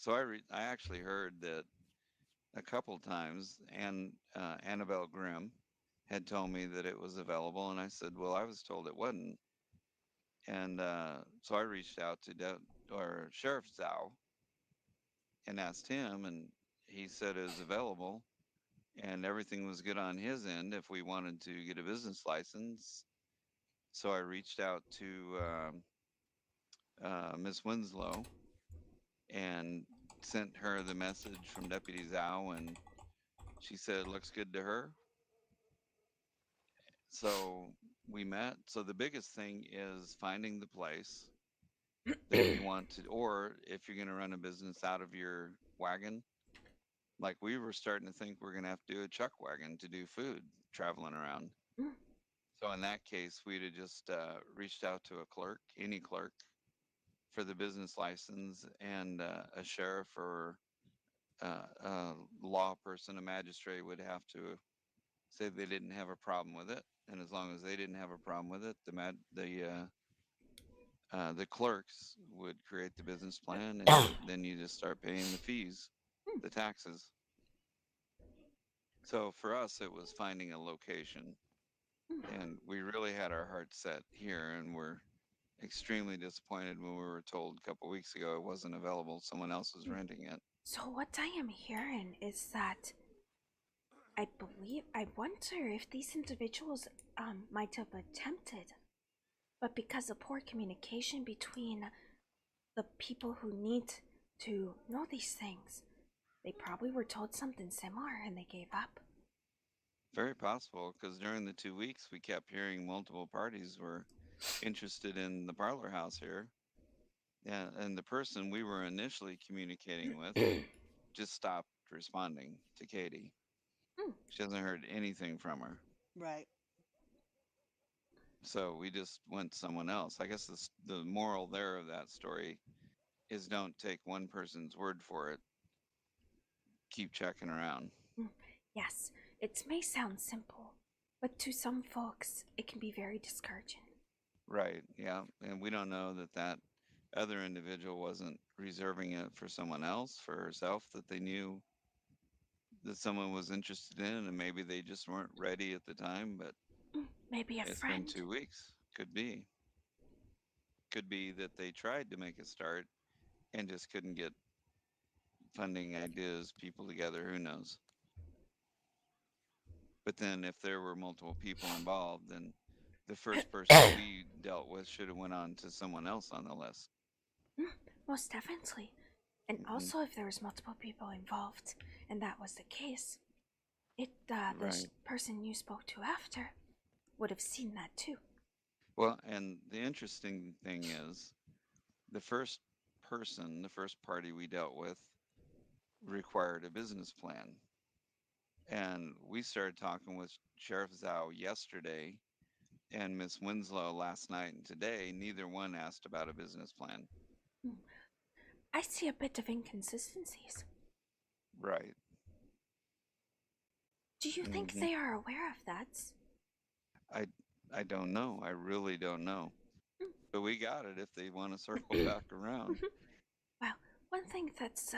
So I actually heard that a couple times, and Annabelle Grimm had told me that it was available, and I said, "Well, I was told it wasn't." And so I reached out to or Sheriff Zhao and asked him, and he said it was available, and everything was good on his end if we wanted to get a business license. So I reached out to Miss Winslow and sent her the message from Deputy Zhao, and she said it looks good to her. So we met. So the biggest thing is finding the place that you want to, or if you're going to run a business out of your wagon, like we were starting to think we're going to have to do a chuck wagon to do food traveling around. Mm, So in that case, we'd have just reached out to a clerk, any clerk, for the business license, and a sheriff or a law person, a magistrate would have to say they didn't have a problem with it. And as long as they didn't have a problem with it, the clerks would create the business plan, and then you just start paying the fees, mm, the taxes. So for us, it was finding a location, mm. and we really had our hearts set here, and we're extremely disappointed when we were told a couple weeks ago it wasn't available. Someone else was renting it. So what I am hearing is that I wonder if these individuals might have attempted, but because of poor communication between the people who need to know these things, they probably were told something similar and they gave up. Very possible, because during the 2 weeks we kept hearing multiple parties were interested in the parlor house here. Yeah, and the person we were initially communicating with just stopped responding to Katie. Hmm. She hasn't heard anything from her. Right. So we just went to someone else. I guess the moral there of that story is don't take one person's word for it. Keep checking around. Mm. Yes, it may sound simple, but to some folks, it can be very discouraging. Right. Yeah. And we don't know that that other individual wasn't reserving it for someone else, for herself, that they knew that someone was interested in, and maybe they just weren't ready at the time. But Maybe a it's been friend. 2 weeks. Could be. Could be that they tried to make a start and just couldn't get funding, ideas, people together. Who knows? But then if there were multiple people involved, then the first person we dealt with should have went on to someone else on the list. Mm, most definitely. And Hmm. also, if there was multiple people involved, and that was the case, the Right. person you spoke to after would have seen that too. Well, and the interesting thing is the first person, the first party we dealt with required a business plan. And we started talking with Sheriff Zhao yesterday and Miss Winslow last night and today. Neither one asked about a business plan. Mm. I see a bit of inconsistencies. Right. Do you think Hmm. they are aware of that? I I don't know. I really don't know. But we got it if they want to circle Mm. back around. Well, one thing that's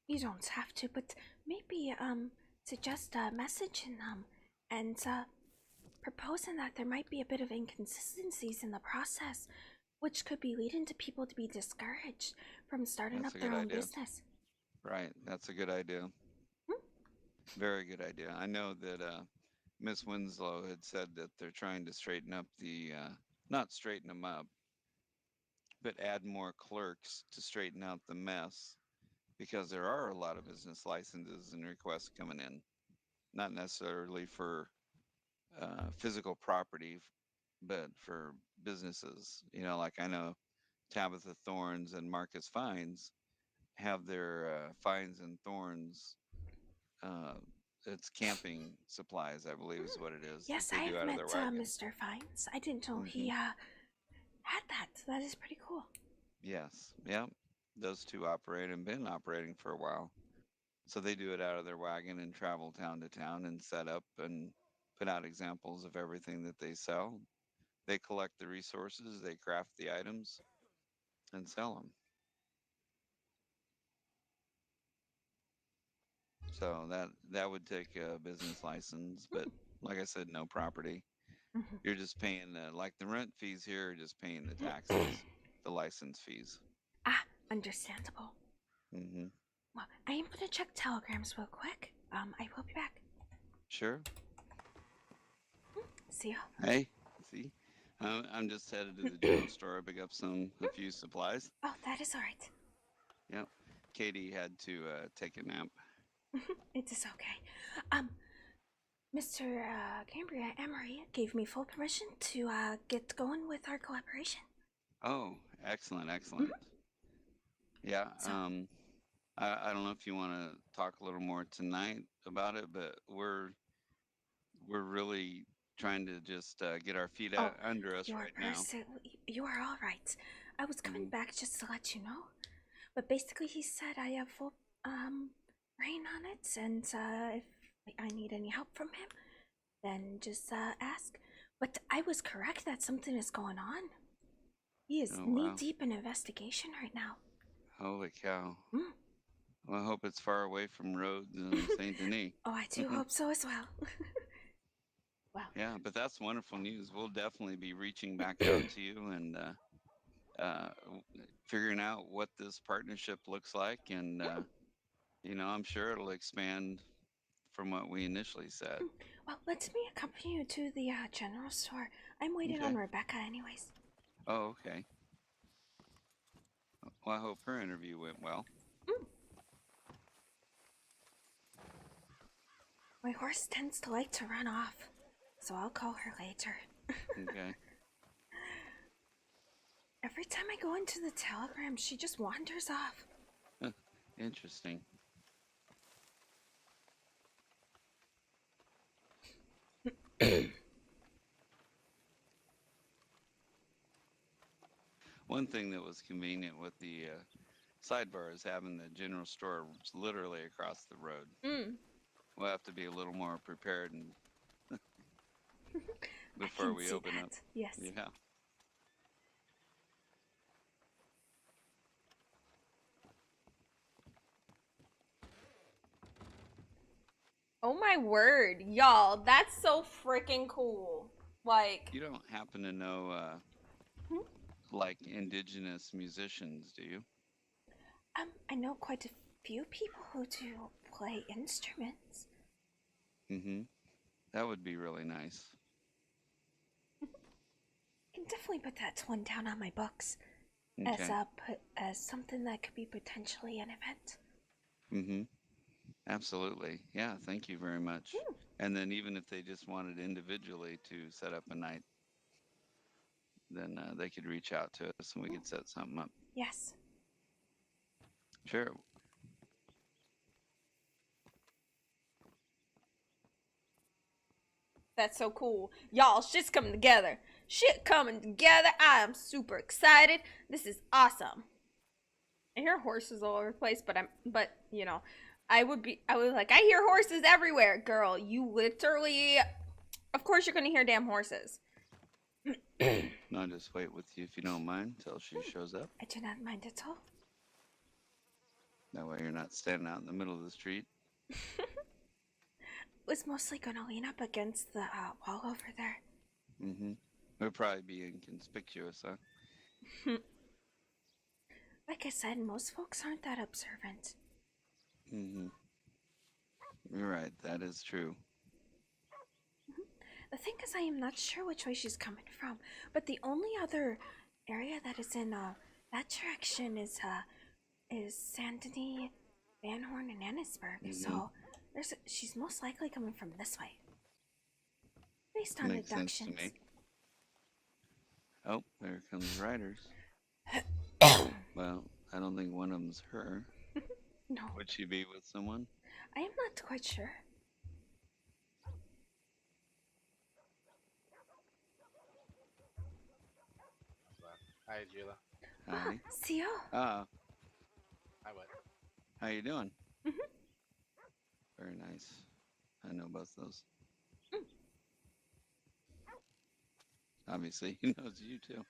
you don't have to, but maybe suggest a message in and proposing that there might be a bit of inconsistencies in the process, which could be leading to people to be discouraged from starting That's up a their good own idea. business. Right. That's a good idea. Hmm? Very good idea. I know that Miss Winslow had said that they're trying to straighten up not straighten them up, but add more clerks to straighten out the mess because there are a lot of business licenses and requests coming in, not necessarily for physical property, but for businesses. Like I know Tabitha Thorns and Marcus Fines have their Fines and Thorns. Uh, it's camping supplies, I believe, is Hmm. what it is that Yes, they I do have out of their met wagon. Mr. Fines. I didn't know he Hmm. had that. That is pretty cool. Yes, yeah, those two operate and been operating for a while. So they do it out of their wagon and travel town to town and set up and put out examples of everything that they sell. They collect the resources, they craft the items, and sell them. So that would take a business license, but like I said, no property. Mhm. You're just paying like the rent fees here, are just paying the taxes, the license fees. Ah, understandable. Mm-hmm. Well, I am gonna check telegrams real quick. I will be back. Sure. See ya. Hey, see, I'm just headed to the general store to pick up a few supplies. Oh, that is alright. Yep. Katie had to take a nap. It is okay. Um, Mr. Cambria Emery gave me full permission to get going with our collaboration. Oh, excellent, excellent. Yeah. So, I don't know if you want to talk a little more tonight about it, but we're really trying to just get our feet oh, under us right now. you are all right. I was coming Mhm. back just to let you know. But basically, he said I have full reign on it, and if I need any help from him, then just ask. But I was correct that something is going on. He is Oh knee wow! deep in investigation right now. Holy cow! Mm. Well, I hope it's far away from Rhodes and Saint Denis. Oh, I do hope so as well. Well, Yeah, but that's wonderful news. We'll definitely be reaching back out to you and uh, figuring out what this partnership looks like, and I'm sure it'll expand from what we initially said. well, let me accompany you to the general store. I'm waiting on Okay. Rebecca, anyways. Oh, okay. Well, I hope her interview went well. Mm. My horse tends to like to run off, so I'll call her later. Okay. Every time I go into the telegram, she just wanders off. Interesting. One thing that was convenient with the sidebar is having the general store literally across the road. Mm. We'll have to be a little more prepared and I before can we see open up. that. Yes. Yeah. Oh my word, y'all, that's so freaking cool. Like, You don't happen to know hmm? like indigenous musicians, do you? I know quite a few people who do play instruments. Mm-hmm. That would be really nice. I can definitely put that one down on my books as Okay. as something that could be potentially an event. Mm-hmm. Absolutely. Yeah, thank you very much. Hmm. And then even if they just wanted individually to set up a night, then they could reach out to us and we Hmm. could set something up. Yes. Sure. That's so cool. Y'all, shit's coming together. Shit coming together. I am super excited. This is awesome. I hear horses all over the place, but I was like, I hear horses everywhere, girl. You literally, of course you're gonna hear damn horses. I'll just wait with you if you don't mind till she shows up. I do not mind at all. That way you're not standing out in the middle of the street. Was mostly gonna lean up against the wall over there. Mm-hmm. It would probably be inconspicuous, huh? Like I said, most folks aren't that observant. Mm-hmm. You're right. That is true. The thing is, I am not sure which way she's coming from, but the only other area that is in that direction is Saint Denis, Van Horn, and Annisburg. Mm-hmm. So she's most likely coming from this way, based on Makes sense to deductions. me. Oh, there comes riders. Well, I don't think one of them's her. No, Would she be with someone? I am not quite sure. Hi, Jula. Hi. Theo. Ah, Hi, what? how you doing? Mhm. Very nice. I know both those. Mm. Obviously, he knows you too.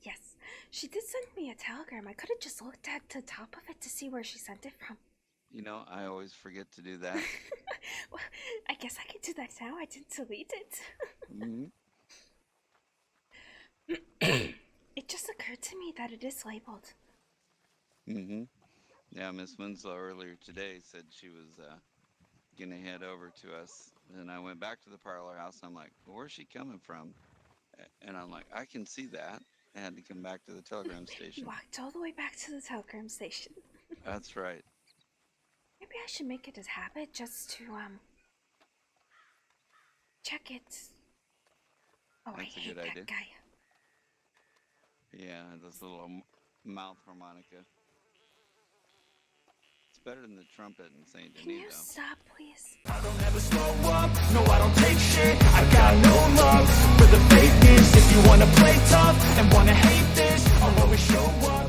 Yes, she did send me a telegram. I could have just looked at the top of it to see where she sent it from. You know, I always forget to do that. Well, I guess I can do that now. I didn't delete it. Hmm. It just occurred to me that it is labeled. Hmm. Yeah, Miss Winslow earlier today said she was gonna head over to us, and I went back to the parlor house. And I'm like, well, where's she coming from? And I'm like, I can see that. I had to come back to the telegram You station. walked all the way back to the telegram station. That's right. Maybe I should make it a habit just to check it. Oh, That's I a hate good that idea. guy. Yeah, this little mouth harmonica. It's better than the trumpet in Saint Can Denis, you though. stop, please? I don't ever slow up, no I don't take shit. I got no love for the fakeness. If you wanna play tough and wanna hate this, I'll always show up.